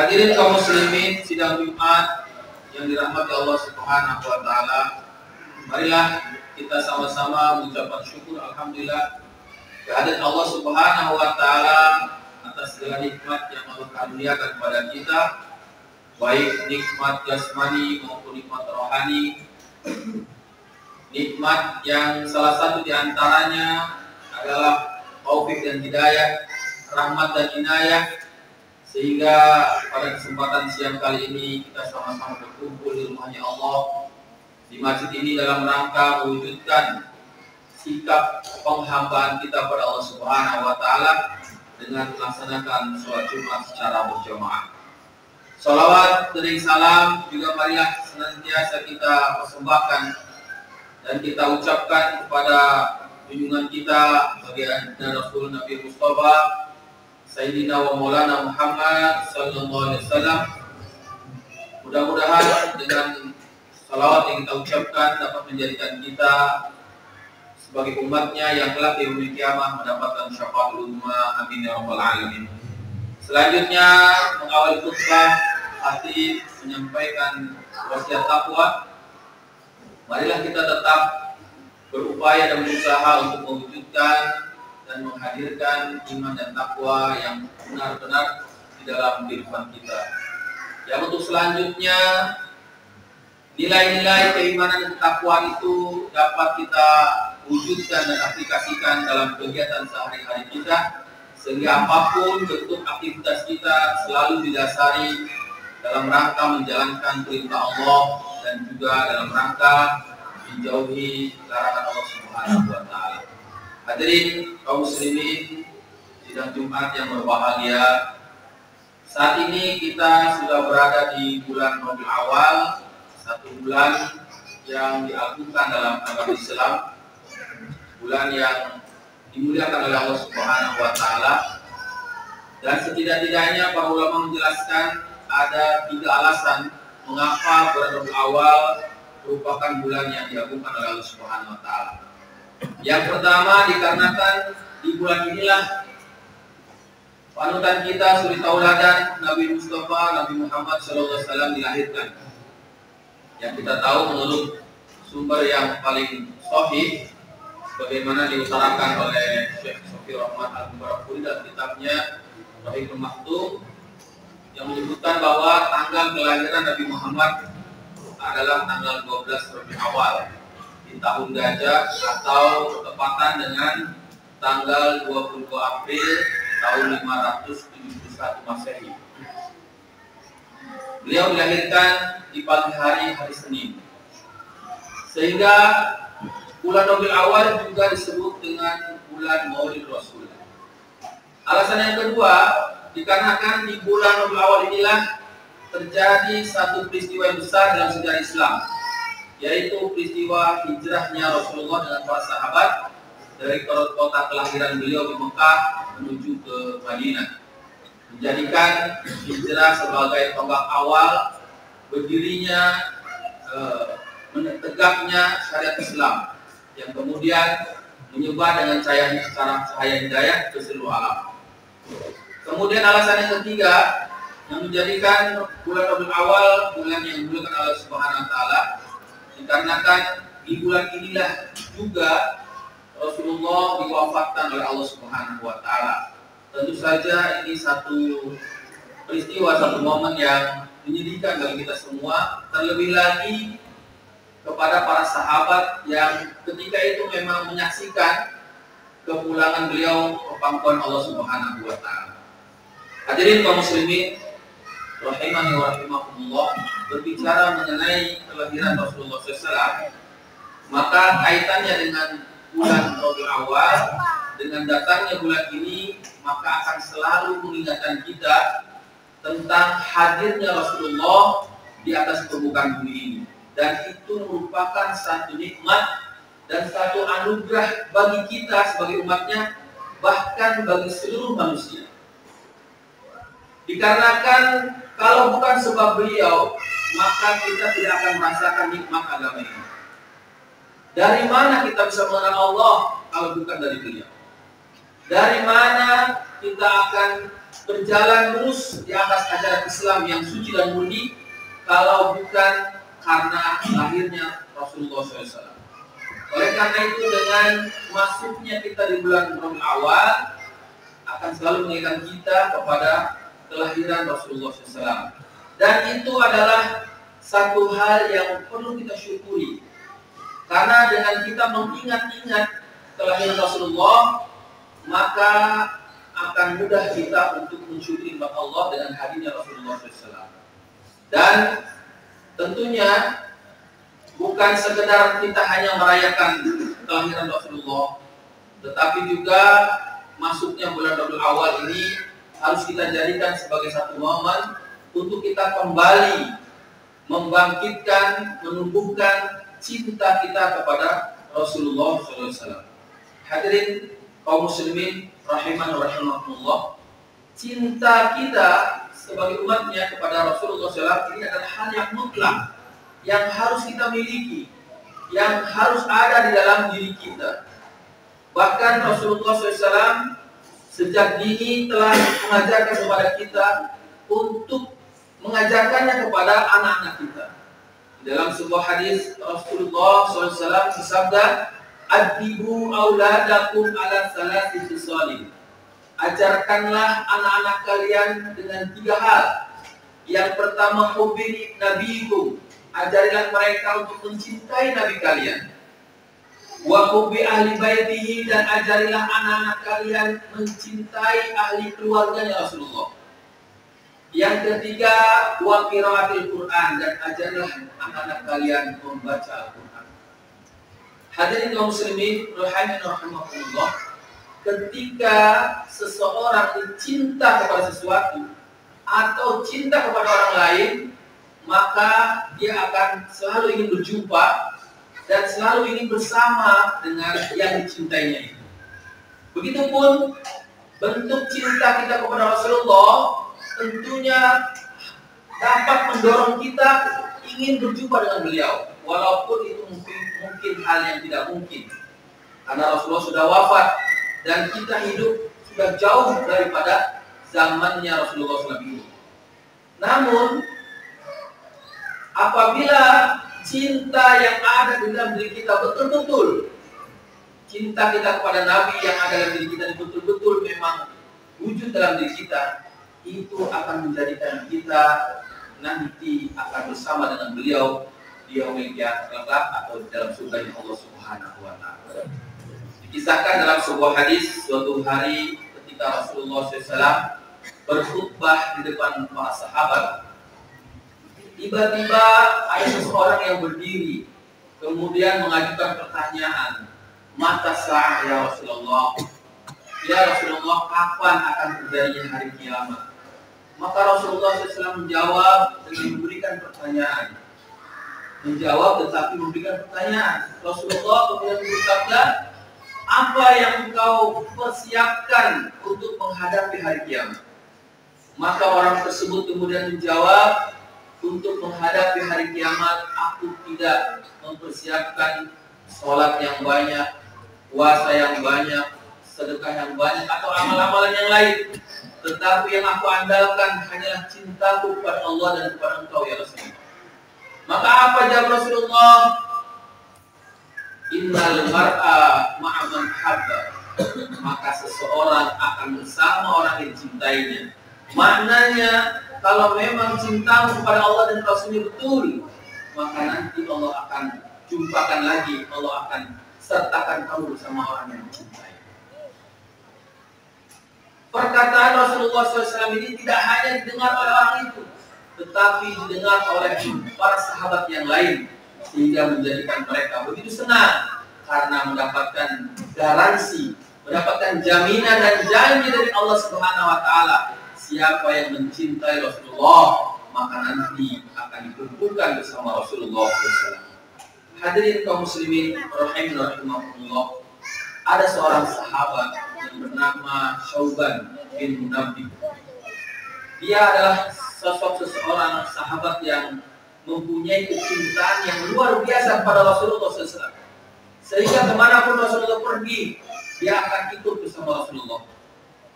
Hadirin kaum muslimin sidang Jumat yang dirahmati Allah Subhanahu wa taala. Marilah kita sama-sama mengucapkan syukur alhamdulillah kehadirat Allah Subhanahu wa taala atas segala nikmat yang Allah karuniakan kepada kita, baik nikmat jasmani maupun nikmat rohani. Nikmat yang salah satu di antaranya adalah taufik dan hidayah, rahmat dan inayah, sehingga pada kesempatan siang kali ini kita sama-sama berkumpul di rumahnya Allah di masjid ini dalam rangka mewujudkan sikap penghambaan kita pada Allah Subhanahu wa taala dengan melaksanakan sholat Jumat secara berjamaah. Salawat dan salam juga marilah senantiasa kita persembahkan dan kita ucapkan kepada junjungan kita baginda Rasul Nabi Mustafa Sayyidina wa Maulana Muhammad sallallahu alaihi wasallam. Mudah-mudahan dengan salawat yang kita ucapkan dapat menjadikan kita sebagai umatnya yang kelak di hari kiamat mendapatkan syafaatul ummah. Amin ya rabbal alamin. Selanjutnya mengawali khutbah hati menyampaikan wasiat takwa. Marilah kita tetap berupaya dan berusaha untuk mewujudkan dan menghadirkan iman dan takwa yang benar-benar di dalam kehidupan kita. Yang untuk selanjutnya, nilai-nilai keimanan dan takwa itu dapat kita wujudkan dan aplikasikan dalam kegiatan sehari-hari kita, sehingga apapun bentuk aktivitas kita selalu didasari dalam rangka menjalankan perintah Allah dan juga dalam rangka menjauhi larangan Allah Subhanahu wa taala. Hadirin kaum muslimin sidang Jumat yang berbahagia, saat ini kita sudah berada di bulan Rabiul Awal, satu bulan yang diagungkan dalam agama Islam, bulan yang dimuliakan oleh Allah Subhanahu wa taala. Dan setidak-tidaknya para ulama menjelaskan ada 3 alasan mengapa bulan Rabiul Awal merupakan bulan yang diagungkan oleh Allah Subhanahu wa taala. Yang pertama dikarenakan di bulan inilah panutan kita, suri tauladan Nabi Mustafa Nabi Muhammad SAW dilahirkan. Yang kita tahu menurut sumber yang paling sahih, sebagaimana diutarakan oleh Syekh Sofi Rahmat Al-Mubarakpuri dalam kitabnya Rahimul Maktum, yang menyebutkan bahwa tanggal kelahiran Nabi Muhammad adalah tanggal 12 Rabiul Awal di tahun Gajah, atau bertepatan dengan tanggal 22 April tahun 571 Masehi. Beliau dilahirkan di pagi hari Senin, sehingga bulan Rabiul Awal juga disebut dengan bulan Maulid Rasul. Alasan yang kedua, dikarenakan di bulan Rabiul Awal inilah terjadi satu peristiwa yang besar dalam sejarah Islam, yaitu peristiwa hijrahnya Rasulullah dengan para sahabat dari kota kelahiran beliau di Mekah menuju ke Madinah, menjadikan hijrah sebagai tonggak awal berdirinya tegaknya syariat Islam yang kemudian menyebar dengan cahaya hidayah ke seluruh alam. Kemudian alasan yang ketiga yang menjadikan bulan Rabiul Awal bulan yang dimuliakan Allah Subhanahu wa taala, dikarenakan di bulan inilah juga Rasulullah diwafatkan oleh Allah Subhanahu wa taala. Tentu saja ini satu peristiwa, satu momen yang menyedihkan bagi kita semua, terlebih lagi kepada para sahabat yang ketika itu memang menyaksikan kepulangan beliau ke pangkuan Allah Subhanahu wa taala. Hadirin kaum muslimin rahimani wa rahimakumullah, berbicara mengenai kelahiran Rasulullah SAW, maka kaitannya dengan bulan Rabiul Awal, dengan datangnya bulan ini, maka akan selalu mengingatkan kita tentang hadirnya Rasulullah di atas permukaan bumi ini. Dan itu merupakan satu nikmat dan satu anugerah bagi kita sebagai umatnya, bahkan bagi seluruh manusia. Dikarenakan kalau bukan sebab beliau, maka kita tidak akan merasakan nikmat agama ini. Dari mana kita bisa mengenal Allah kalau bukan dari beliau? Dari mana kita akan berjalan lurus di atas ajaran Islam yang suci dan murni kalau bukan karena lahirnya Rasulullah SAW. Oleh karena itu, dengan masuknya kita di bulan Rabiul Awal akan selalu mengingatkan kita kepada kelahiran Rasulullah SAW. Dan itu adalah satu hal yang perlu kita syukuri. Karena dengan kita mengingat-ingat kelahiran Rasulullah, maka akan mudah kita untuk mensyukuri nikmat Allah dengan hadirnya Rasulullah SAW. Dan tentunya bukan sekedar kita hanya merayakan kelahiran Rasulullah, tetapi juga masuknya bulan Rabiul Awal ini harus kita jadikan sebagai satu momen untuk kita kembali membangkitkan, menumbuhkan cinta kita kepada Rasulullah SAW. Hadirin kaum muslimin rahiman wa rahimakumullah, cinta kita sebagai umatnya kepada Rasulullah SAW ini adalah hal yang mutlak, yang harus kita miliki, yang harus ada di dalam diri kita. Bahkan Rasulullah SAW sejak dini telah mengajarkan kepada kita untuk mengajarkannya kepada anak-anak kita. Dalam sebuah hadis Rasulullah SAW bersabda, "Adibu auladakum ala salasi khisalin." Ajarkanlah anak-anak kalian dengan 3 hal. Yang pertama, hubbi nabiyikum. Ajarilah mereka untuk mencintai nabi kalian. Wa hubbi ahli baitihi, dan ajarilah anak-anak kalian mencintai ahli keluarganya Rasulullah. Yang ketiga, wa qiraatil Quran, dan ajarilah anak-anak kalian membaca Al-Quran. Hadirin kaum muslimin rahimakumullah, ketika seseorang cinta kepada sesuatu atau cinta kepada orang lain, maka dia akan selalu ingin berjumpa dan selalu ingin bersama dengan yang dicintainya itu. Begitupun bentuk cinta kita kepada Rasulullah tentunya dapat mendorong kita ingin berjumpa dengan beliau, walaupun itu mungkin hal yang tidak mungkin, karena Rasulullah sudah wafat dan kita hidup sudah jauh daripada zamannya Rasulullah SAW. Namun apabila cinta yang ada di dalam diri kita betul-betul, cinta kita kepada Nabi yang ada dalam diri kita betul-betul memang wujud dalam diri kita, itu akan menjadikan kita nanti akan bersama dengan beliau di yaumil qiyamah kelak atau dalam surga Allah Subhanahu wa taala. Dikisahkan dalam sebuah hadis, suatu hari ketika Rasulullah SAW berkhutbah di depan para sahabat, tiba-tiba ada seseorang yang berdiri kemudian mengajukan pertanyaan, "Mata sa'ah ya Rasulullah?" "Ya Rasulullah, kapan akan terjadinya hari kiamat?" Maka Rasulullah SAW menjawab dengan memberikan pertanyaan. Menjawab tetapi memberikan pertanyaan. Rasulullah kemudian bersabda, "Apa yang engkau persiapkan untuk menghadapi hari kiamat?" Maka orang tersebut kemudian menjawab, "Untuk menghadapi hari kiamat, aku tidak mempersiapkan sholat yang banyak, puasa yang banyak, sedekah yang banyak, atau amal-amalan yang lain. Tetapi yang aku andalkan hanyalah cintaku kepada Allah dan kepada engkau ya Rasulullah." Maka apa jawab Rasulullah? "Innal mar'a ma'a man habba." Maka seseorang akan bersama orang yang dicintainya. Maknanya, kalau memang cintamu kepada Allah dan Rasulnya betul, maka nanti Allah akan jumpakan lagi, Allah akan sertakan kamu bersama orang yang mencintai. Perkataan Rasulullah SAW ini tidak hanya didengar oleh orang itu, tetapi didengar oleh para sahabat yang lain, sehingga menjadikan mereka begitu senang karena mendapatkan garansi, mendapatkan jaminan dan janji dari Allah Subhanahu wa taala. Siapa yang mencintai Rasulullah, maka nanti akan dikumpulkan bersama Rasulullah SAW. Hadirin kaum muslimin rahimakumullah, ada seorang sahabat yang bernama Syauban bin Munabbih. Dia adalah seseorang sahabat yang mempunyai kecintaan yang luar biasa pada Rasulullah SAW. Sehingga kemanapun Rasulullah pergi, dia akan ikut bersama Rasulullah.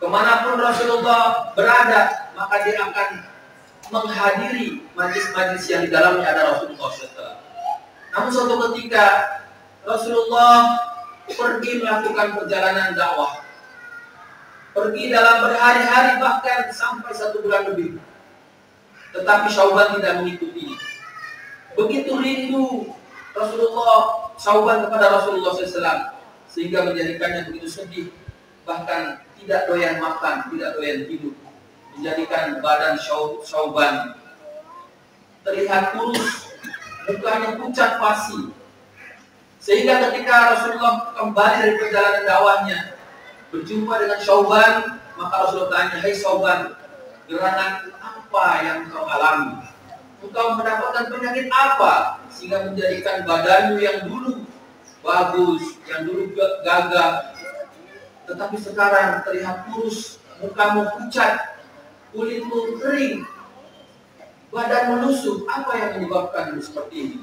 Kemanapun Rasulullah berada, maka dia akan menghadiri majlis-majlis yang di dalamnya ada Rasulullah SAW. Namun suatu ketika Rasulullah pergi melakukan perjalanan dakwah, pergi dalam berhari-hari bahkan sampai 1 bulan lebih, tetapi Syauban tidak mengikuti. Begitu rindu Rasulullah Syauban kepada Rasulullah SAW, sehingga menjadikannya begitu sedih, bahkan tidak doyan makan, tidak doyan tidur, menjadikan badan Syauban terlihat kurus, mukanya pucat pasi. Sehingga ketika Rasulullah kembali dari perjalanan dakwahnya, berjumpa dengan Syauban, maka Rasulullah tanya, "Hai Syauban, gerangan apa yang kau alami? Engkau mendapatkan penyakit apa sehingga menjadikan badanmu yang dulu bagus, yang dulu gagah, tetapi sekarang terlihat kurus, mukamu pucat, kulitmu kering, badanmu lusuh? Apa yang menyebabkan seperti ini?"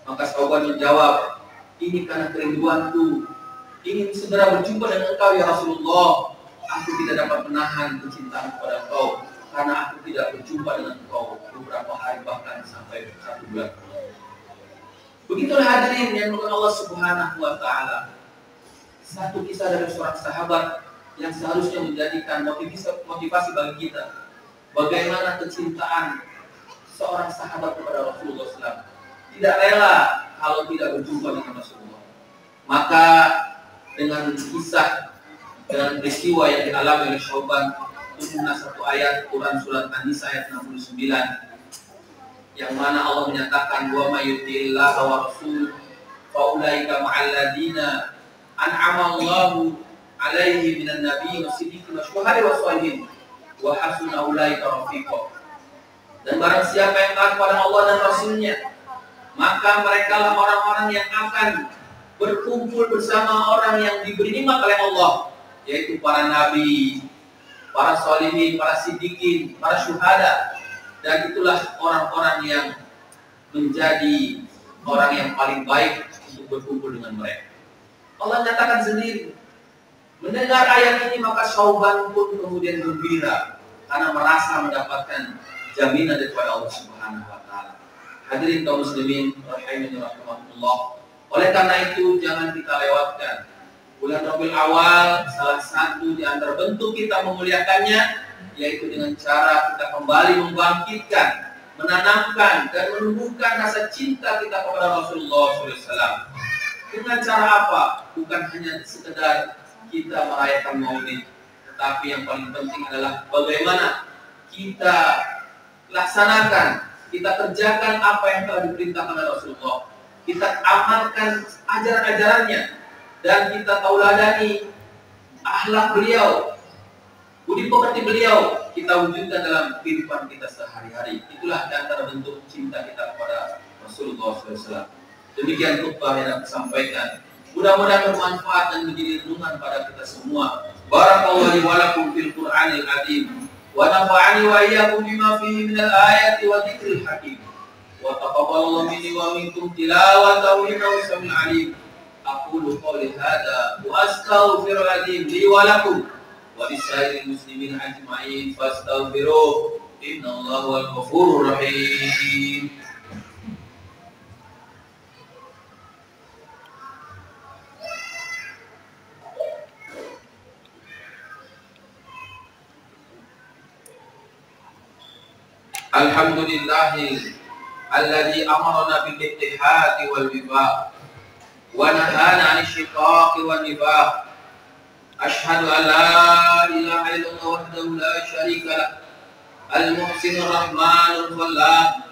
Maka Syauban menjawab, "Ini karena kerinduanku, ingin segera berjumpa dengan engkau ya Rasulullah. Aku tidak dapat menahan kecintaan kepada engkau, karena aku tidak berjumpa dengan engkau beberapa hari, bahkan sampai 1 bulan." Begitulah hadirin yang dimuliakan Allah Subhanahu wa Ta'ala. Satu kisah dari seorang sahabat yang seharusnya menjadikan motivasi bagi kita. Bagaimana kecintaan seorang sahabat kepada Rasulullah SAW. Tidak rela kalau tidak berjumpa dengan Rasulullah. Maka dengan kisah, dengan peristiwa yang dialami oleh Syauban, turunlah satu ayat Quran surat An-Nisa ayat 69, yang mana Allah menyatakan, "Wa may yuti'illah wa rasul fa ulaika ma'al ladina an'ama Allahu 'alaihim minan nabiyyin wasiddiqin wasyuhada'i wassalihin wa hasuna ulaika rafiqa." Dan barang siapa yang taat kepada Allah dan Rasulnya, maka mereka lah orang-orang yang akan berkumpul bersama orang yang diberi nikmat oleh Allah, yaitu para nabi, para sholihin, para siddiqin, para syuhada. Dan itulah orang-orang yang menjadi orang yang paling baik untuk berkumpul dengan mereka. Allah nyatakan sendiri. Mendengar ayat ini maka Syauban pun kemudian gembira karena merasa mendapatkan jaminan daripada Allah Subhanahu wa Ta'ala. Hadirin kaum muslimin rahimani rahimakumullah. Oleh karena itu jangan kita lewatkan bulan Rabiul Awal. Salah satu di antara bentuk kita memuliakannya yaitu dengan cara kita kembali membangkitkan, menanamkan dan menumbuhkan rasa cinta kita kepada Rasulullah SAW. Dengan cara apa? Bukan hanya sekedar kita merayakan Maulid, tetapi yang paling penting adalah bagaimana kita laksanakan, kita kerjakan apa yang telah diperintahkan oleh Rasulullah. Kita amalkan ajaran-ajarannya dan kita tauladani akhlak beliau, budi pekerti beliau, kita wujudkan dalam kehidupan kita sehari-hari. Itulah di antara bentuk cinta kita kepada Rasulullah SAW. Demikian khutbah yang aku sampaikan. Mudah-mudahan bermanfaat dan menjadi renungan pada kita semua. Barakallahu li wa lakum fil Qur'anil azim. Wa nafa'ani wa iyyakum bima fihi minal ayati wa dzikril hakim. Wa taqabbalallahu minni wa minkum tilawatahu innahu samiul alim. Aqulu qawli hadza wa astaghfiru li wa lakum wa lisairil muslimin ajma'in fastaghfiruh innallaha huwal ghafurur rahim. Alhamdulillahi alladzi amarna bil ittihadi wal wifaq wa nahana 'anil shiqaqi wan nifaq. Ashhadu an la ilaha illallah wahdahu la syarika lah, al-muhsinur rahmanur khallaq,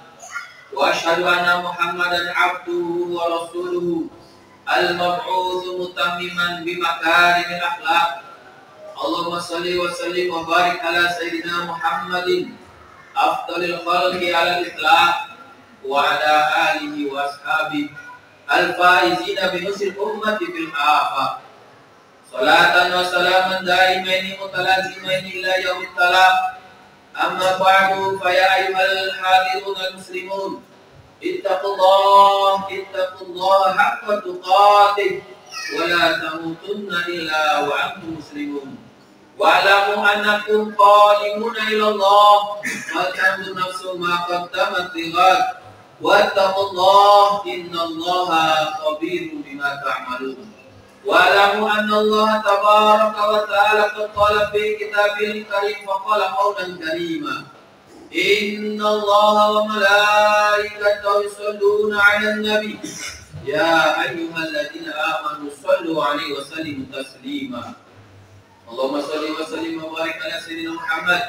wa ashhadu anna Muhammadan 'abduhu wa rasuluhu, al-mab'utsu mutammiman bi makarimil akhlaq. Allahumma shalli wa sallim wa barik ala sayyidina Muhammadin afdalil khalqi ala al-itlaq wa ala alihi wa ashabihi al-faizina bi nusril ummati bil afaq. Salatan wa salaman daimaini mutalazimaini ila yaumil talaq. Amma ba'du fa ya ayyuhal hadirun al-muslimun ittaqullaha haqqa tuqatih wa la tamutunna illa wa antum muslimun. wa'lamu annakum qadimuna ila Allah wa tanzur nafsum ma qaddamat lighad wattaqullaha innallaha khabirun bima ta'malun. Wa'lamu anna Allah tabaraka wa ta'ala qad qala fi kitabil karim faqala qawlan karima inna Allah wa malaikatahu yusalluna 'alan nabi ya ayyuhalladzina amanu sallu 'alaihi wa sallimu taslima. Allahumma salli wa sallim wa barik ala sayyidina Muhammad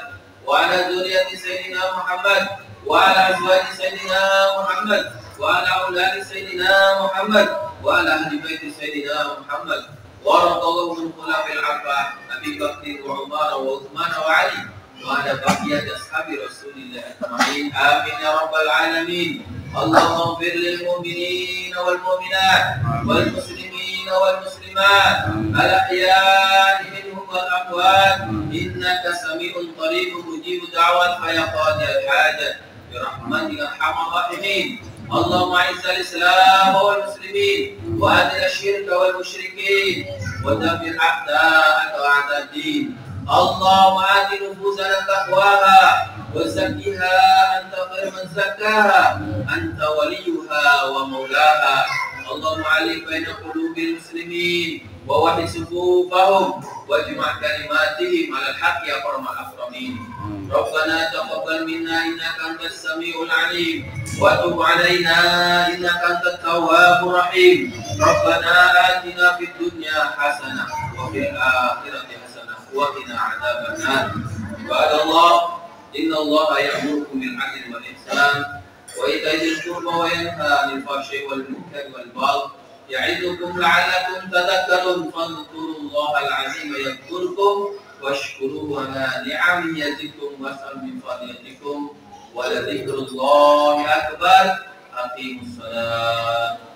wa ala dzurriyyati sayyidina Muhammad wa ala azwaji sayyidina Muhammad wa ala auladi sayyidina Muhammad wa ala ahli baiti sayyidina Muhammad wa radallahu min khulafil arba'ah Abi Bakr wa Umar wa Uthman wa Ali wa ala baqiyati ashabi Rasulillah ajma'in. Amin ya rabbal alamin. Allahumma ighfir lil mu'minina wal mu'minat wal muslimina wal muslimat al ahya'i minhum wal amwat innaka sami'un qaribun mujibud da'wat fa ya qadiyal hajat bi rahmatika arhamar rahimin. Allahumma izzil islam wal muslimin wa adil asyirka wal musyrikin wa dabbir a'da'aka wa a'dad-din. Allahumma ati nufusana taqwaha wa zakkiha anta khairu man zakkaha anta waliyuha wa maulaha. Allahumma alif baina qulubil muslimin wa wahid sufufahum wajma' kalimatihim 'alal haqqi ya arhamar rahimin. Rabbana taqabbal minna innaka antas samiul 'alim wa tub 'alaina innaka antat tawwabur rahim. Rabbana atina fid dunya hasanah wa fil akhirati hasanah wa qina 'adzaban nar. Ibadallah, innallaha ya'murukum bil 'adli wal ihsan wa ita'i dzil qurba wa yanha 'anil fahsya'i wal munkari wal baghi ya'idukum la'allakum tadhakkarun fadhkurullaha al-'azima yadhkurkum washkuruhu ala ni'amihi yazidkum was'al min fadlatikum wa la dzikrullahi akbar. Aqimus salat.